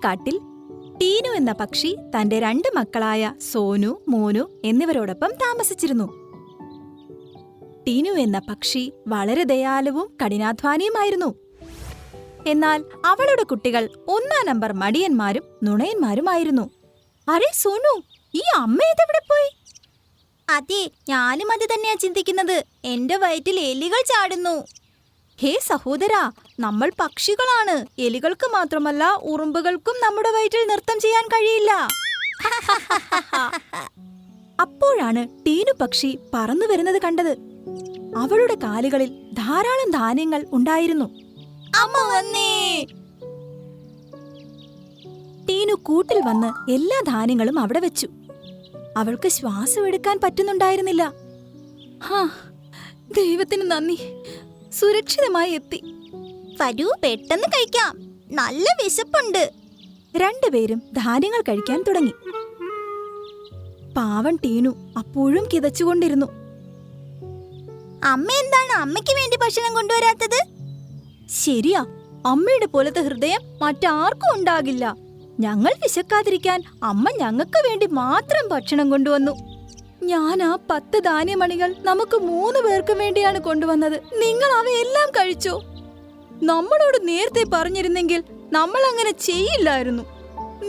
കാട്ടിൽ ടീനു എന്ന പക്ഷി തന്റെ 2 മക്കളായ സോനു, മോനു എന്നിവരോടൊപ്പം താമസിച്ചിരുന്നു. ടീനു എന്ന പക്ഷി വളരെ ദയാലുവും കഠിനാധ്വാനിയുമായിരുന്നു. എന്നാൽ അവളുടെ കുട്ടികൾ 1-ാം നമ്പർ മടിയന്മാരും നുണയന്മാരുമായിരുന്നു. അരെ സോനു, ഈ അമ്മ ഇതെവിടെ പോയി? അതെ, ഞാനും അത് തന്നെയാ ചിന്തിക്കുന്നത്. എന്റെ വയറ്റിൽ എലികൾ ചാടുന്നു. ഹേ സഹോദരാ, നമ്മൾ പക്ഷികളാണ്. എലികൾക്ക് മാത്രമല്ല, ഉറുമ്പുകൾക്കും നമ്മുടെ വയറ്റിൽ നൃത്തം ചെയ്യാൻ കഴിയില്ല. അപ്പോഴാണ് ടീനു പക്ഷി പറന്നു വരുന്നത് കണ്ടത്. അവളുടെ കാലുകളിൽ ധാരാളം ധാന്യങ്ങൾ ഉണ്ടായിരുന്നു. അമ്മ വന്നേ! ടീനു കൂട്ടിൽ വന്ന് എല്ലാ ധാന്യങ്ങളും അവിടെ വെച്ചു. അവൾക്ക് ശ്വാസം എടുക്കാൻ പറ്റുന്നുണ്ടായിരുന്നില്ല. ദൈവത്തിന് നന്ദി, സുരക്ഷിതമായി എത്തി. വരൂ, പെട്ടെന്ന് കഴിക്കാം, നല്ല വിശപ്പുണ്ട്. 2 പേരും ധാന്യങ്ങൾ കഴിക്കാൻ തുടങ്ങി. പാവൻ ടീനു അപ്പോഴും കിതച്ചുകൊണ്ടിരുന്നു. അമ്മ എന്താണ് അമ്മയ്ക്ക് വേണ്ടി ഭക്ഷണം കൊണ്ടുവരാത്തത്? ശരിയാ, അമ്മയുടെ പോലത്തെ ഹൃദയം മറ്റാർക്കും ഉണ്ടാകില്ല. ഞങ്ങൾ വിശക്കാതിരിക്കാൻ അമ്മ ഞങ്ങൾക്ക് വേണ്ടി മാത്രം ഭക്ഷണം കൊണ്ടുവന്നു. ഞാൻ ആ 10 ധാന്യമണികൾ നമുക്ക് 3 പേർക്കും വേണ്ടിയാണ് കൊണ്ടുവന്നത്. നിങ്ങൾ അവയെല്ലാം കഴിച്ചോ? നമ്മളോട് നേരത്തെ പറഞ്ഞിരുന്നെങ്കിൽ നമ്മൾ അങ്ങനെ ചെയ്യില്ലായിരുന്നു.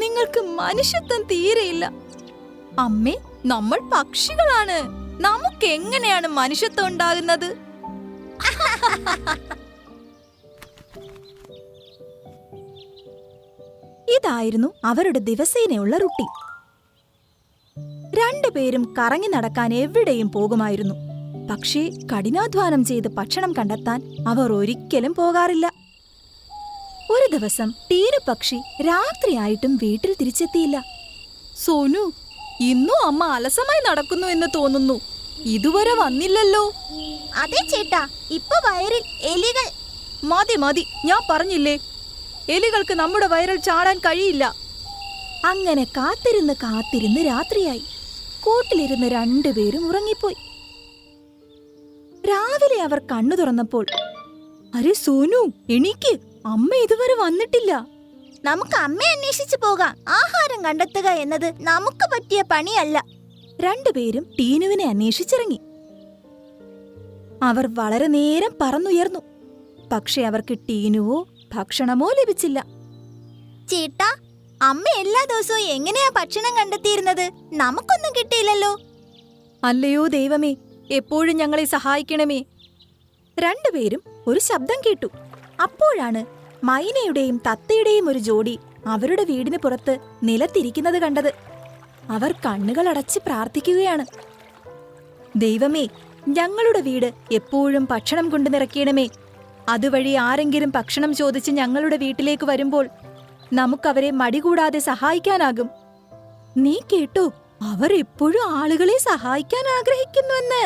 നിങ്ങൾക്ക് മനുഷ്യത്വം തീരെയില്ല. അമ്മേ, നമ്മൾ പക്ഷികളാണ്. നമുക്ക് എങ്ങനെയാണ് മനുഷ്യത്വം ഉണ്ടാകുന്നത്? ഇതായിരുന്നു അവരുടെ ദിവസേനയുള്ള റുട്ടീൻ. 2 പേരും കറങ്ങി നടക്കാൻ എവിടെയും പോകുമായിരുന്നു. പക്ഷേ കഠിനാധ്വാനം ചെയ്ത് ഭക്ഷണം കണ്ടെത്താൻ അവർ ഒരിക്കലും പോകാറില്ല. ഒരു ദിവസം ടീനു പക്ഷി രാത്രിയായിട്ടും വീട്ടിൽ തിരിച്ചെത്തിയില്ല. സോനു, ഇന്നും അമ്മ അലസമായി നടക്കുന്നു എന്ന് തോന്നുന്നു. ഇതുവരെ വന്നില്ലല്ലോ. അതെ ചേട്ടാ, ഇപ്പൊ വയറിൽ എലികൾ. മതി മതി, ഞാൻ പറഞ്ഞില്ലേ, എലികൾക്ക് നമ്മുടെ വയറിൽ ചാടാൻ കഴിയില്ല. അങ്ങനെ കാത്തിരുന്ന് കാത്തിരുന്ന് രാത്രിയായി. കൂട്ടിലിരുന്ന് 2 പേരും ഉറങ്ങിപ്പോയി. രാവിലെ അവർ കണ്ണു തുറന്നപ്പോൾ, അരെ സോനു, എണീക്ക്, അമ്മ ഇതുവരെ വന്നിട്ടില്ല. നമുക്ക് അമ്മയെ അന്വേഷിച്ചു പോകാം. ആഹാരം കണ്ടെത്തുക എന്നത് നമുക്ക് പറ്റിയ പണിയല്ല. 2 പേരും ടീനുവിനെ അന്വേഷിച്ചിറങ്ങി. അവർ വളരെ നേരം പറന്നുയർന്നു. പക്ഷെ അവർക്ക് ടീനുവോ ഭക്ഷണമോ ലഭിച്ചില്ല. ചേട്ടാ, അമ്മ എല്ലാ ദിവസവും എങ്ങനെയാ ഭക്ഷണം കണ്ടെത്തിയിരുന്നത്? നമുക്കൊന്നും കിട്ടിയില്ലല്ലോ. അല്ലയോ ദൈവമേ, എപ്പോഴും ഞങ്ങളെ സഹായിക്കണമേ. 2 പേരും ഒരു ശബ്ദം കേട്ടു. അപ്പോഴാണ് മൈനയുടെയും തത്തയുടെയും ഒരു ജോഡി അവരുടെ വീടിന് പുറത്ത് നിലത്തിരിക്കുന്നത് കണ്ടത്. അവർ കണ്ണുകൾ അടച്ച് പ്രാർത്ഥിക്കുകയാണ്. ദൈവമേ, ഞങ്ങളുടെ വീട് എപ്പോഴും ഭക്ഷണം കൊണ്ട് നിറയ്ക്കണമേ. അതുവഴി ആരെങ്കിലും ഭക്ഷണം ചോദിച്ച് ഞങ്ങളുടെ വീട്ടിലേക്ക് വരുമ്പോൾ നമുക്കവരെ മടികൂടാതെ സഹായിക്കാനാകും. നീ കേട്ടോ, അവർ എപ്പോഴും ആളുകളെ സഹായിക്കാൻ ആഗ്രഹിക്കുന്നുവെന്ന്.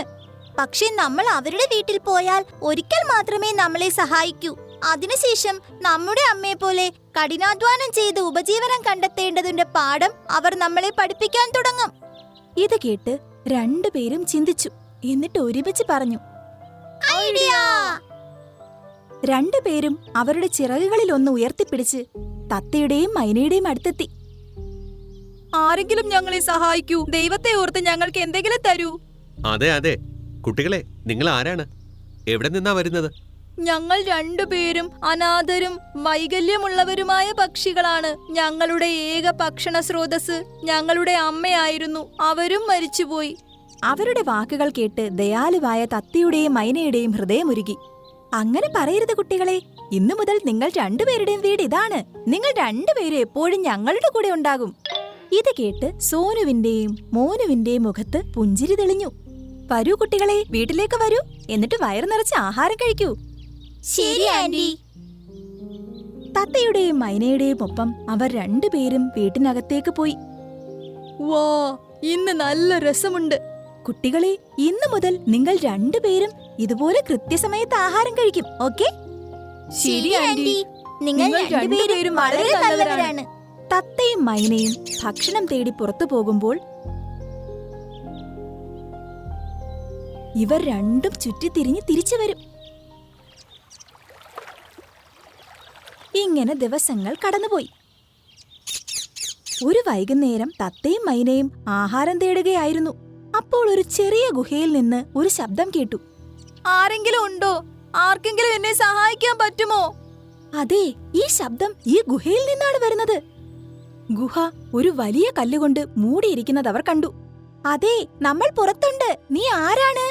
പക്ഷെ നമ്മൾ അവരുടെ വീട്ടിൽ പോയാൽ ഒരിക്കൽ മാത്രമേ നമ്മളെ സഹായിക്കൂ. അതിനുശേഷം നമ്മുടെ അമ്മയെ പോലെ കഠിനാധ്വാനം ചെയ്ത് ഉപജീവനം കണ്ടെത്തേണ്ടതിന്റെ പാഠം അവർ നമ്മളെ പഠിപ്പിക്കാൻ തുടങ്ങും. ഇത് കേട്ട് 2 പേരും ചിന്തിച്ചു. എന്നിട്ട് ഒരുമിച്ച് പറഞ്ഞു, ഐഡിയ! 2 പേരും അവരുടെ ചിറകുകളിൽ ഒന്ന് ഉയർത്തിപ്പിടിച്ച് തത്തയുടെയും മൈനയുടെയും അടുത്തെത്തി. ആരെങ്കിലും ഞങ്ങളെ സഹായിക്കൂ. ദൈവത്തെ ഓർത്ത് ഞങ്ങൾക്ക് എന്തെങ്കിലും തരൂ. അതെ അതെ, കുട്ടികളെ, നിങ്ങൾ ആരാണ്? എവിടെ നിന്നാ വരുന്നത്? ഞങ്ങൾ 2 പേരും അനാഥരും വൈകല്യമുള്ളവരുമായ പക്ഷികളാണ്. ഞങ്ങളുടെ ഏക ഭക്ഷണ സ്രോതസ് ഞങ്ങളുടെ അമ്മയായിരുന്നു. അവരും മരിച്ചുപോയി. അവരുടെ വാക്കുകൾ കേട്ട് ദയാലുവായ തത്തയുടെയും മൈനയുടെയും ഹൃദയമുരുകി. അങ്ങനെ പറയരുത് കുട്ടികളെ. ഇന്നു മുതൽ നിങ്ങൾ 2 പേരുടെയും വീട് ഇതാണ്. നിങ്ങൾ 2 പേരും എപ്പോഴും ഞങ്ങളുടെ കൂടെ ഉണ്ടാകും. ഇത് കേട്ട് സോനുവിന്റെയും മോനുവിന്റെയും മുഖത്ത് പുഞ്ചിരി തെളിഞ്ഞു. വരൂ കുട്ടികളെ, വീട്ടിലേക്ക് വരൂ. എന്നിട്ട് വയറ് നിറച്ച് ആഹാരം കഴിക്കൂ. ശരി ആന്റി. തത്തയുടെയും മൈനയുടെയും ഒപ്പം അവർ 2 പേരും വീട്ടിനകത്തേക്ക് പോയി. വാ, ഇന്ന് നല്ല രസമുണ്ട്. കുട്ടികളെ, ഇന്നു മുതൽ നിങ്ങൾ 2 പേരും ഇതുപോലെ കൃത്യസമയത്ത് ആഹാരം കഴിക്കും. ഓക്കെ? ശരി ആന്റി, നിങ്ങൾ 2 പേരും വളരെ നല്ലവരാണ്. തത്തയും മൈനയും ഭക്ഷണം തേടി പുറത്തു പോകുമ്പോൾ ഇവർ 2ഉം ചുറ്റിത്തിരിഞ്ഞ് തിരിച്ചു വരും. ഇങ്ങനെ ദിവസങ്ങൾ കടന്നുപോയി. ഒരു വൈകുന്നേരം തത്തയും മൈനയും ആഹാരം തേടുകയായിരുന്നു. അപ്പോൾ ഒരു ചെറിയ ഗുഹയിൽ നിന്ന് ഒരു ശബ്ദം കേട്ടു. ആരെങ്കിലും ഉണ്ടോ? ആർക്കെങ്കിലും എന്നെ സഹായിക്കാൻ പറ്റുമോ? അതെ, ഈ ശബ്ദം ഈ ഗുഹയിൽ നിന്നാണ് വരുന്നത്. ഗുഹ ഒരു വലിയ കല്ലുകൊണ്ട് മൂടിയിരിക്കുന്നത് അവർ കണ്ടു. അതെ, നമ്മൾ പുറത്തുണ്ട്. നീ ആരാണ്?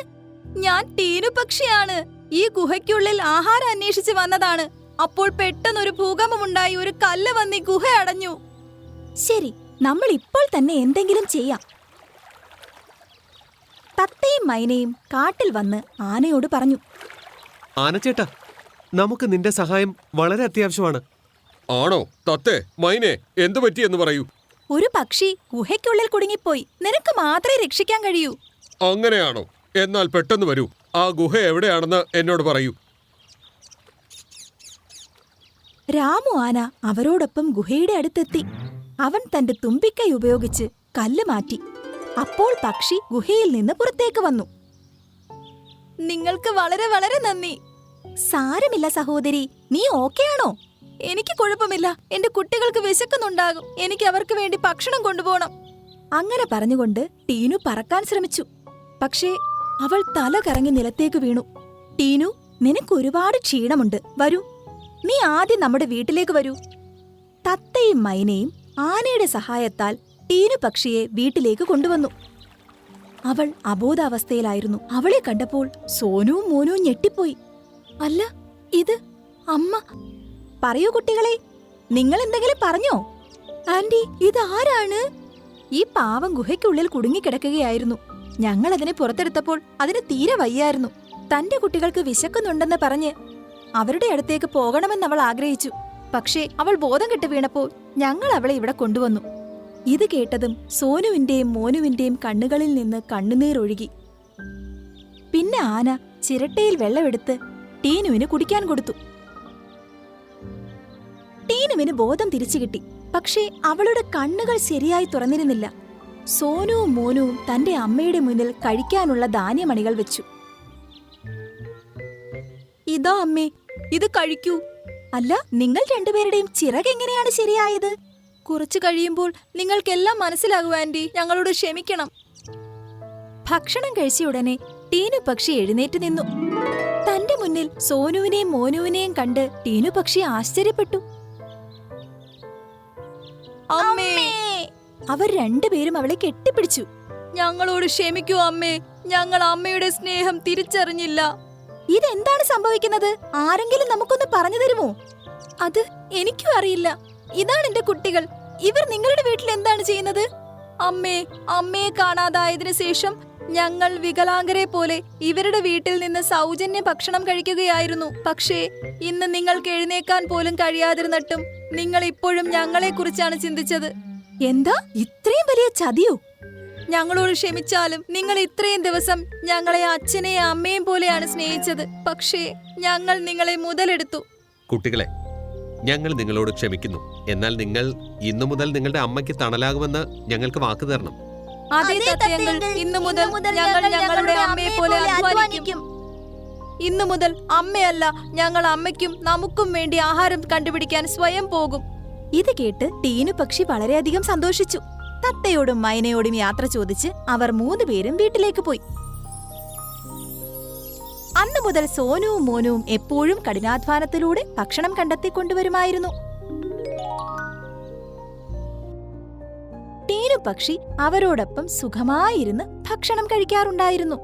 ഞാൻ ടീനു പക്ഷിയാണ്. ഈ ഗുഹയ്ക്കുള്ളിൽ ആഹാരം അന്വേഷിച്ച് വന്നതാണ്. അപ്പോൾ പെട്ടെന്നൊരു ഭൂകമ്പമുണ്ടായി ഒരു കല്ല് വന്ന് ഗുഹ അടഞ്ഞു. ശരി, നമ്മൾ ഇപ്പോൾ തന്നെ എന്തെങ്കിലും ചെയ്യാം. തത്തയും മൈനയും കാട്ടിൽ വന്ന് ആനയോട് പറഞ്ഞു. ആനച്ചേട്ടാ, നമുക്ക് നിന്റെ സഹായം വളരെ അത്യാവശ്യമാണ്. ആണോ? തത്തേ, മൈനെ, എന്തു പറ്റിയെന്ന് പറയൂ. ഒരു പക്ഷി ഗുഹയ്ക്കുള്ളിൽ കുടുങ്ങിപ്പോയി. നിനക്ക് മാത്രമേ രക്ഷിക്കാൻ കഴിയൂ. അങ്ങനെയാണോ? എന്നാൽ പെട്ടെന്ന് വരൂ. ആ ഗുഹ എവിടെയാണെന്ന് എന്നോട് പറയൂ. രാമു ആന അവരോടൊപ്പം ഗുഹയുടെ അടുത്തെത്തി. അവൻ തന്റെ തുമ്പിക്കൈ ഉപയോഗിച്ച് കല്ല് മാറ്റി. അപ്പോൾ പക്ഷി ഗുഹയിൽ നിന്ന് പുറത്തേക്ക് വന്നു. നിങ്ങൾക്ക് വളരെ വളരെ നന്ദി. സാരമില്ല സഹോദരി, നീ ഓക്കെയാണോ? എനിക്ക് കുഴപ്പമില്ല. എന്റെ കുട്ടികൾക്ക് വിശക്കുന്നുണ്ടാകും. എനിക്ക് അവർക്ക് വേണ്ടി ഭക്ഷണം കൊണ്ടുപോകണം. അങ്ങനെ പറഞ്ഞുകൊണ്ട് ടീനു പറക്കാൻ ശ്രമിച്ചു. പക്ഷേ അവൾ തല കറങ്ങി നിലത്തേക്ക് വീണു. ടീനു, നിനക്ക് ഒരുപാട് ക്ഷീണമുണ്ട്. വരൂ, നീ ആദ്യം നമ്മുടെ വീട്ടിലേക്ക് വരൂ. തത്തയും മൈനയും ആനയുടെ സഹായത്താൽ ടീനു പക്ഷിയെ വീട്ടിലേക്ക് കൊണ്ടുവന്നു. അവൾ അബോധാവസ്ഥയിലായിരുന്നു. അവളെ കണ്ടപ്പോൾ സോനുവും മോനുവും ഞെട്ടിപ്പോയി. അല്ല, ഇത് അമ്മ. പറയൂ കുട്ടികളെ, നിങ്ങൾ എന്തെങ്കിലും പറഞ്ഞോ? ആന്റി, ഇതാരാണ്? ഈ പാവം ഗുഹയ്ക്കുള്ളിൽ കുടുങ്ങിക്കിടക്കുകയായിരുന്നു. ഞങ്ങൾ അതിനെ പുറത്തെടുത്തപ്പോൾ അതിന് തീരെ വയ്യായിരുന്നു. തന്റെ കുട്ടികൾക്ക് വിശക്കുന്നുണ്ടെന്ന് പറഞ്ഞ് അവരുടെ അടുത്തേക്ക് പോകണമെന്ന് അവൾ ആഗ്രഹിച്ചു. പക്ഷേ അവൾ ബോധം കെട്ട് വീണപ്പോൾ ഞങ്ങൾ അവളെ ഇവിടെ കൊണ്ടുവന്നു. ഇത് കേട്ടതും സോനുവിന്റെയും മോനുവിന്റെയും കണ്ണുകളിൽ നിന്ന് കണ്ണുനീരൊഴുകി. പിന്നെ ആന ചിരട്ടയിൽ വെള്ളമെടുത്ത് ടീനുവിന് കുടിക്കാൻ കൊടുത്തു. ടീനുവിന് ബോധം തിരിച്ചു കിട്ടി. പക്ഷേ അവളുടെ കണ്ണുകൾ ശരിയായി തുറന്നിരുന്നില്ല. സോനുവും മോനുവും തന്റെ അമ്മയുടെ മുന്നിൽ കഴിക്കാനുള്ള ധാന്യമണികൾ വെച്ചു. ഇതാ അമ്മേ, ഇത് കഴിക്കൂ. അല്ല, നിങ്ങൾ രണ്ടുപേരുടെയും ചിറകെങ്ങനെയാണ് ശരിയായത്? കുറച്ചു കഴിയുമ്പോൾ നിങ്ങൾക്കെല്ലാം മനസ്സിലാകും ആന്റി. ഞങ്ങളോട് ക്ഷമിക്കണം. ഭക്ഷണം കഴിച്ച ഉടനെ ടീനു പക്ഷി എഴുന്നേറ്റ് നിന്നു. തന്റെ മുന്നിൽ സോനുവിനെയും മോനുവിനെയും കണ്ട് ടീനു പക്ഷി ആശ്ചര്യപ്പെട്ടു. അമ്മേ! അവർ രണ്ടുപേരും അവളെ കെട്ടിപ്പിടിച്ചു. ഞങ്ങളോട് ക്ഷമിക്കൂ അമ്മേ, ഞങ്ങൾ അമ്മയുടെ സ്നേഹം തിരിച്ചറിഞ്ഞില്ല. ഇതെന്താണ് സംഭവിക്കുന്നത്? ആരെങ്കിലും നമുക്കൊന്ന് പറഞ്ഞു തരുമോ? അത് എനിക്കും അറിയില്ല. ഇതാണ് എന്റെ കുട്ടികൾ. ഇവർ നിങ്ങളുടെ വീട്ടിൽ എന്താണ് ചെയ്യുന്നത്? അമ്മയെ കാണാതായതിനു ശേഷം ഞങ്ങൾ വികലാംഗരെ പോലെ ഇവരുടെ വീട്ടിൽ നിന്ന് സൗജന്യ ഭക്ഷണം കഴിക്കുകയായിരുന്നു. പക്ഷേ ഇന്ന് നിങ്ങൾക്ക് എഴുന്നേക്കാൻ പോലും കഴിയാതിരുന്നിട്ടും നിങ്ങൾ ഇപ്പോഴും ഞങ്ങളെ കുറിച്ചാണ് ചിന്തിച്ചത്. എന്താ, ഇത്രയും വലിയ ചതിയോ? ഞങ്ങളോട് ക്ഷമിച്ചാലും നിങ്ങൾ ഇത്രയും ദിവസം ഞങ്ങളെ അച്ഛനെയും അമ്മയും പോലെയാണ് സ്നേഹിച്ചത്. പക്ഷേ ഞങ്ങൾ നിങ്ങളെ മുതലെടുത്തു. കുട്ടികളെ, ഞങ്ങൾ നിങ്ങളോട് ക്ഷമിക്കുന്നു. എന്നാൽ നിങ്ങൾ ഇന്നു മുതൽ നിങ്ങളുടെ അമ്മയ്ക്ക് തണലാകുമെന്ന് ഞങ്ങൾക്ക് വാക്ക് തരണം. അതേ തത്തയങ്കിൾ, ഇന്നു മുതൽ ഞങ്ങൾ ഞങ്ങളുടെ അമ്മയെ പോലെ അധ്വാനിക്കും. ഇന്നു മുതൽ അമ്മയല്ല, ഞങ്ങൾ അമ്മയ്ക്കും നമുക്കും വേണ്ടി ആഹാരം കണ്ടുപിടിക്കാൻ സ്വയം പോകും. ഇത് കേട്ട് ടീനു പക്ഷി വളരെയധികം സന്തോഷിച്ചു. തത്തയോടും മൈനയോടും യാത്ര ചോദിച്ച് അവർ മൂന്നുപേരും വീട്ടിലേക്ക് പോയി. അന്നു മുതൽ സോനുവും മോനുവും എപ്പോഴും കഠിനാധ്വാനത്തിലൂടെ ഭക്ഷണം കണ്ടെത്തിക്കൊണ്ടുവരുമായിരുന്നു. ടീനു പക്ഷി അവരോടൊപ്പം സുഖമായിരുന്ന് ഭക്ഷണം കഴിക്കാറുണ്ടായിരുന്നു.